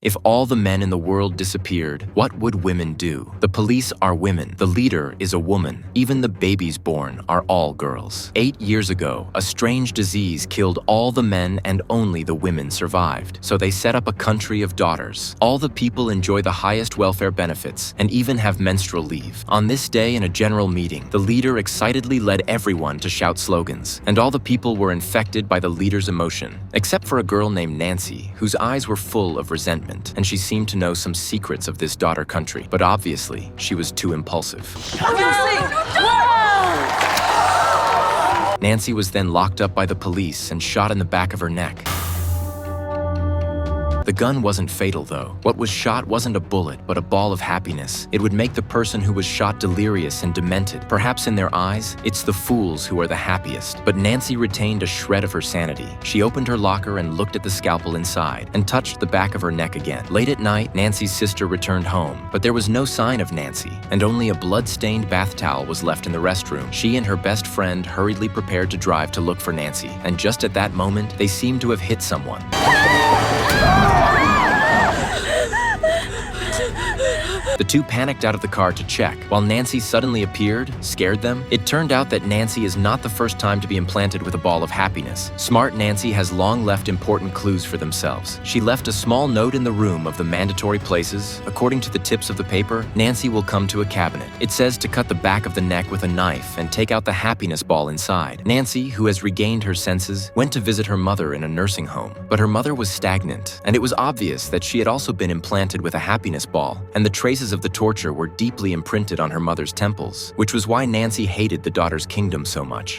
If all the men in the world disappeared, what would women do? The police are women. The leader is a woman. Even the babies born are all girls. 8 years ago, a strange disease killed all the men and only the women survived. So they set up a country of daughters. All the people enjoy the highest welfare benefits and even have menstrual leave. On this day in a general meeting, the leader excitedly led everyone to shout slogans, and all the people were infected by the leader's emotion, except for a girl named Nancy, whose eyes were full of resentment. And she seemed to know some secrets of this daughter country, but obviously, she was too impulsive. Nancy was then locked up by the police and shot in the back of her neck. The gun wasn't fatal, though. What was shot wasn't a bullet, but a ball of happiness. It would make the person who was shot delirious and demented. Perhaps in their eyes, it's the fools who are the happiest. But Nancy retained a shred of her sanity. She opened her locker and looked at the scalpel inside, and touched the back of her neck again. Late at night, Nancy's sister returned home, but there was no sign of Nancy, and only a blood-stained bath towel was left in the restroom. She and her best friend hurriedly prepared to drive to look for Nancy, and just at that moment, they seemed to have hit someone. The two panicked out of the car to check. While Nancy suddenly appeared, scared them. It turned out that Nancy is not the first time to be implanted with a ball of happiness. Smart Nancy has long left important clues for themselves. She left a small note in the room of the mandatory places. According to the tips of the paper, Nancy will come to a cabinet. It says to cut the back of the neck with a knife and take out the happiness ball inside. Nancy, who has regained her senses, went to visit her mother in a nursing home. But her mother was stagnant, and it was obvious that she had also been implanted with a happiness ball, and the traces of the torture were deeply imprinted on her mother's temples, which was why Nancy hated the daughter's kingdom so much.